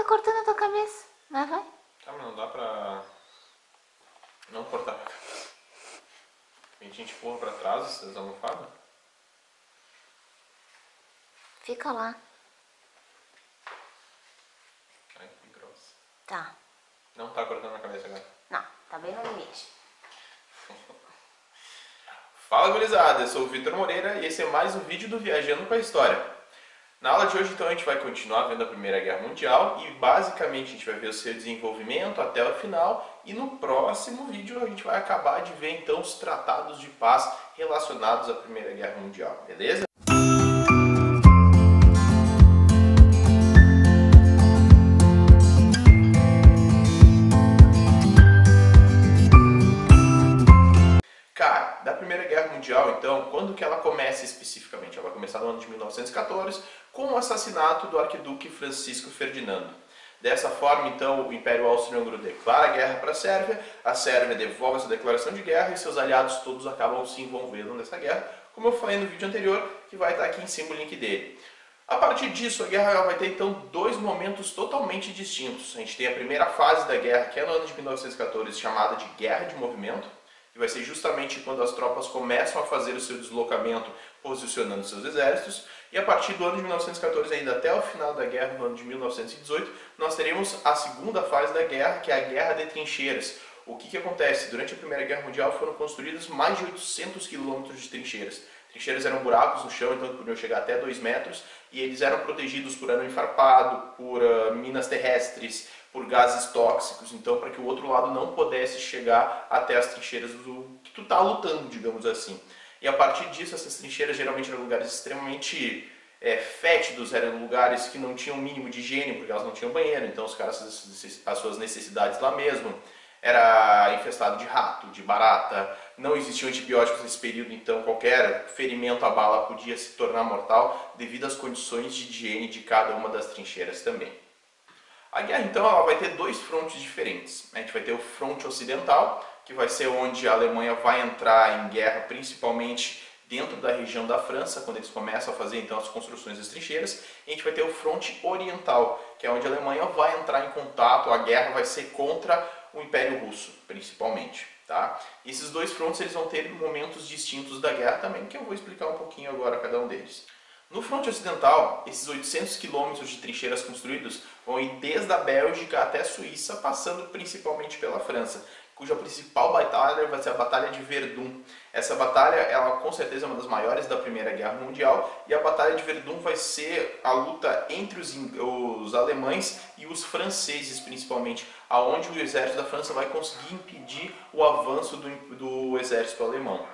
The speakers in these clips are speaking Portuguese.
tá cortando a tua cabeça. Mas vai. Tá, mas não dá pra não cortar. A gente empurra pra trás essas almofadas. Fica lá. Ai, que grossa. Tá. Não tá cortando a cabeça agora. Não, tá bem no limite. Fala, gurizada, eu sou o Vitor Moreira e esse é mais um vídeo do Viajando com a História. Na aula de hoje, então, a gente vai continuar vendo a Primeira Guerra Mundial e, basicamente, a gente vai ver o seu desenvolvimento até o final e no próximo vídeo a gente vai acabar de ver, então, os tratados de paz relacionados à Primeira Guerra Mundial, beleza? Cara, da Primeira Guerra Mundial, então, quando que ela começa especificamente? Ela vai começar no ano de 1914, com o assassinato do arquiduque Francisco Ferdinando. Dessa forma, então, o Império Austro-Húngaro declara guerra para a Sérvia devolve essa declaração de guerra e seus aliados todos acabam se envolvendo nessa guerra, como eu falei no vídeo anterior, que vai estar aqui em cima o link dele. A partir disso, a guerra vai ter então dois momentos totalmente distintos. A gente tem a primeira fase da guerra, que é no ano de 1914, chamada de Guerra de Movimento, que vai ser justamente quando as tropas começam a fazer o seu deslocamento, posicionando seus exércitos, e a partir do ano de 1914, ainda até o final da guerra, no ano de 1918, nós teremos a segunda fase da guerra, que é a Guerra de Trincheiras. O que acontece? Durante a Primeira Guerra Mundial foram construídos mais de 800 quilômetros de trincheiras. Trincheiras eram buracos no chão, então podiam chegar até 2 metros, e eles eram protegidos por arame farpado, por minas terrestres, por gases tóxicos, então para que o outro lado não pudesse chegar até as trincheiras do que tu está lutando, digamos assim. E a partir disso, essas trincheiras geralmente eram lugares extremamente fétidos, eram lugares que não tinham mínimo de higiene, porque elas não tinham banheiro, então os caras as suas necessidades lá mesmo. Era infestado de rato, de barata, não existiam antibióticos nesse período, então qualquer ferimento à bala podia se tornar mortal devido às condições de higiene de cada uma das trincheiras também. A guerra, então, ela vai ter dois frontes diferentes. A gente vai ter o fronte ocidental, que vai ser onde a Alemanha vai entrar em guerra, principalmente dentro da região da França, quando eles começam a fazer então as construções das trincheiras. E a gente vai ter o fronte oriental, que é onde a Alemanha vai entrar em contato, a guerra vai ser contra o Império Russo, principalmente. Tá? Esses dois frontes eles vão ter momentos distintos da guerra também, que eu vou explicar um pouquinho agora cada um deles. No fronte ocidental, esses 800 quilômetros de trincheiras construídos vão ir desde a Bélgica até a Suíça, passando principalmente pela França, cuja principal batalha vai ser a Batalha de Verdun. Essa batalha, ela com certeza é uma das maiores da Primeira Guerra Mundial, e a Batalha de Verdun vai ser a luta entre os alemães e os franceses, principalmente, aonde o exército da França vai conseguir impedir o avanço do exército alemão.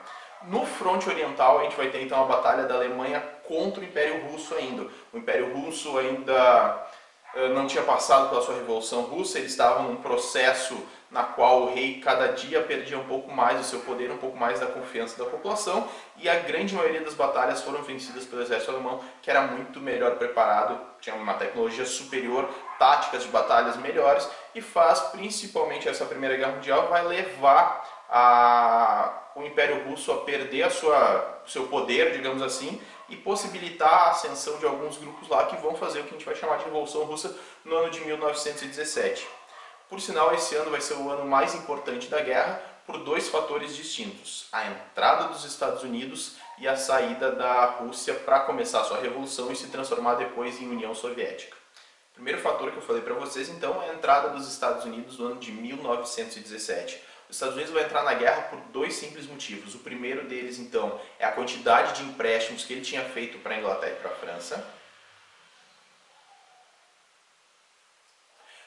No fronte oriental, a gente vai ter então a batalha da Alemanha contra o Império Russo ainda. O Império Russo ainda não tinha passado pela sua Revolução Russa, eles estavam num processo na qual o rei cada dia perdia um pouco mais o seu poder, um pouco mais da confiança da população, e a grande maioria das batalhas foram vencidas pelo exército alemão, que era muito melhor preparado, tinha uma tecnologia superior, táticas de batalhas melhores, e faz principalmente essa Primeira Guerra Mundial, vai levar o Império Russo a perder o seu poder, digamos assim, e possibilitar a ascensão de alguns grupos lá que vão fazer o que a gente vai chamar de Revolução Russa no ano de 1917. Por sinal, esse ano vai ser o ano mais importante da guerra por dois fatores distintos: a entrada dos Estados Unidos e a saída da Rússia para começar a sua revolução e se transformar depois em União Soviética. O primeiro fator que eu falei para vocês, então, é a entrada dos Estados Unidos no ano de 1917. Os Estados Unidos vai entrar na guerra por dois simples motivos. O primeiro deles, então, é a quantidade de empréstimos que ele tinha feito para a Inglaterra e para a França.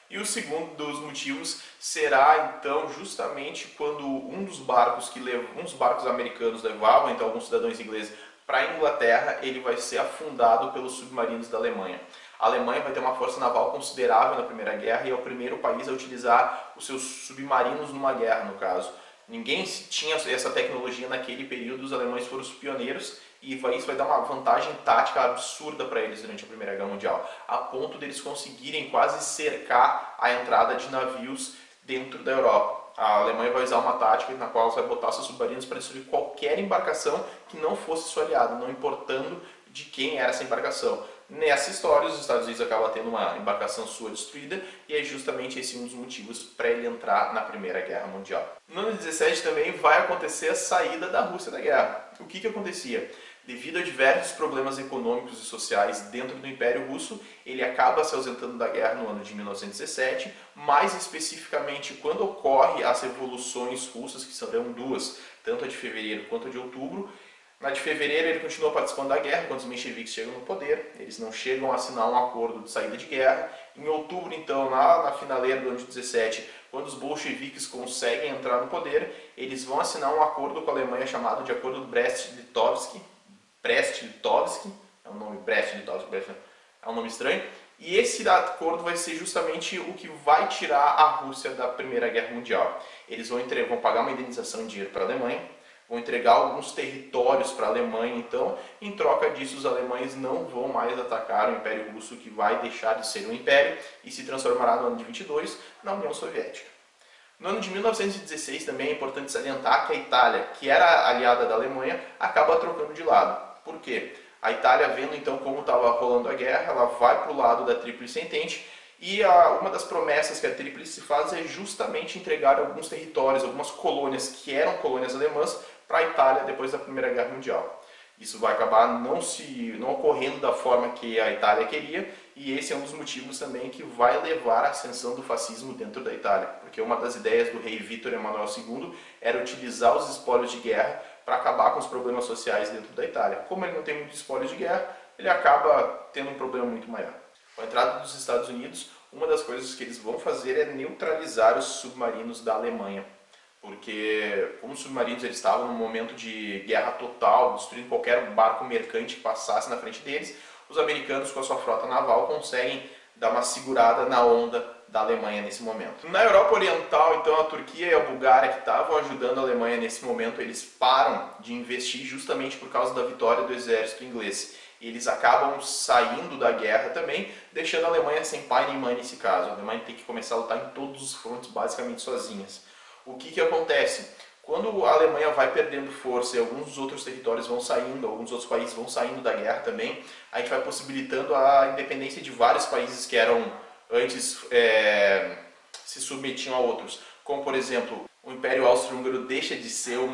E o segundo dos motivos será, então, justamente quando uns barcos americanos levavam, então, alguns cidadãos ingleses para a Inglaterra, ele vai ser afundado pelos submarinos da Alemanha. A Alemanha vai ter uma força naval considerável na Primeira Guerra e é o primeiro país a utilizar os seus submarinos numa guerra, no caso. Ninguém tinha essa tecnologia naquele período, os alemães foram os pioneiros e isso vai dar uma vantagem tática absurda para eles durante a Primeira Guerra Mundial, a ponto deles conseguirem quase cercar a entrada de navios dentro da Europa. A Alemanha vai usar uma tática na qual ela vai botar seus submarinos para destruir qualquer embarcação que não fosse sua aliada, não importando de quem era essa embarcação. nessa história os Estados Unidos acabam tendo uma embarcação sua destruída e é justamente esse um dos motivos para ele entrar na Primeira Guerra Mundial. No ano 17 também vai acontecer a saída da Rússia da guerra. O que acontecia? Devido a diversos problemas econômicos e sociais dentro do Império Russo, ele acaba se ausentando da guerra no ano de 1917, mais especificamente quando ocorrem as revoluções russas, que serão duas, tanto a de fevereiro quanto a de outubro. Na de fevereiro ele continua participando da guerra, quando os mencheviques chegam no poder, eles não chegam a assinar um acordo de saída de guerra. Em outubro, então, lá na finaleira do ano de 17, quando os bolcheviques conseguem entrar no poder, eles vão assinar um acordo com a Alemanha chamado de Acordo de Brest-Litovsk, é um nome Brest-Litovsk, é um nome estranho, e esse acordo vai ser justamente o que vai tirar a Rússia da Primeira Guerra Mundial. Eles vão pagar uma indenização em dinheiro para a Alemanha, vão entregar alguns territórios para a Alemanha, então, em troca disso, os alemães não vão mais atacar o Império Russo, que vai deixar de ser um império e se transformará no ano de 22 na União Soviética. No ano de 1916 também é importante salientar que a Itália, que era aliada da Alemanha, acaba trocando de lado. Por quê? A Itália, vendo então como estava rolando a guerra, ela vai para o lado da Tríplice Entente e uma das promessas que a Tríplice faz é justamente entregar alguns territórios, algumas colônias que eram colônias alemãs para a Itália depois da Primeira Guerra Mundial. Isso vai acabar não ocorrendo da forma que a Itália queria, e esse é um dos motivos também que vai levar à ascensão do fascismo dentro da Itália, porque uma das ideias do rei Vítor Emanuel II era utilizar os espólios de guerra para acabar com os problemas sociais dentro da Itália. Como ele não tem muitos espólios de guerra, ele acaba tendo um problema muito maior. Com a entrada dos Estados Unidos, uma das coisas que eles vão fazer é neutralizar os submarinos da Alemanha. Porque, como os submarinos eles estavam num momento de guerra total, destruindo qualquer barco mercante que passasse na frente deles, os americanos, com a sua frota naval, conseguem dar uma segurada na onda da Alemanha nesse momento. Na Europa Oriental, então, a Turquia e a Bulgária, que estavam ajudando a Alemanha nesse momento, eles param de investir justamente por causa da vitória do exército inglês. E eles acabam saindo da guerra também, deixando a Alemanha sem pai nem mãe nesse caso. A Alemanha tem que começar a lutar em todos os frontes, basicamente sozinhas. O que acontece? Quando a Alemanha vai perdendo força e alguns dos outros territórios vão saindo, alguns outros países vão saindo da guerra também, a gente vai possibilitando a independência de vários países que eram antes se submetiam a outros. Como, por exemplo, o Império Austro-Húngaro deixa de ser um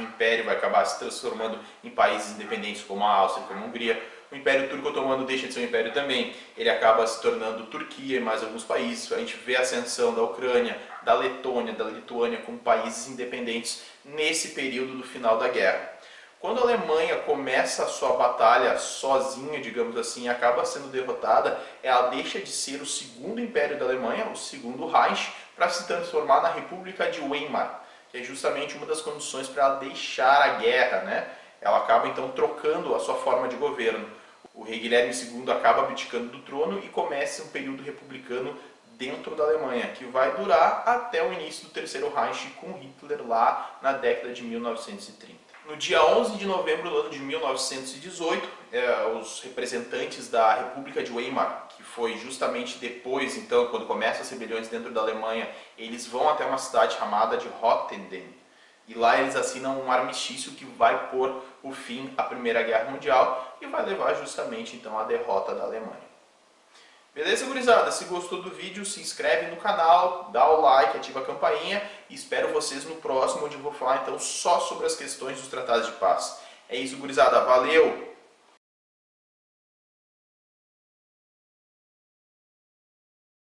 império, vai acabar se transformando em países independentes como a Áustria, como a Hungria. O Império Turco-Otomano deixa de ser um império também, ele acaba se tornando Turquia e mais alguns países. A gente vê a ascensão da Ucrânia, da Letônia, da Lituânia como países independentes nesse período do final da guerra. Quando a Alemanha começa a sua batalha sozinha, digamos assim, e acaba sendo derrotada, ela deixa de ser o segundo império da Alemanha, o segundo Reich, para se transformar na República de Weimar, que é justamente uma das condições para ela deixar a guerra, né? Ela acaba então trocando a sua forma de governo. O rei Guilherme II acaba abdicando do trono e começa um período republicano dentro da Alemanha, que vai durar até o início do Terceiro Reich com Hitler lá na década de 1930. No dia 11 de novembro do ano de 1918, os representantes da República de Weimar, que foi justamente depois, então, quando começam as rebeliões dentro da Alemanha, eles vão até uma cidade chamada de Rotterdam. E lá eles assinam um armistício que vai pôr o fim à Primeira Guerra Mundial e vai levar justamente então à derrota da Alemanha. Beleza, gurizada? Se gostou do vídeo, se inscreve no canal, dá o like, ativa a campainha e espero vocês no próximo, onde eu vou falar então só sobre as questões dos tratados de paz. É isso, gurizada. Valeu!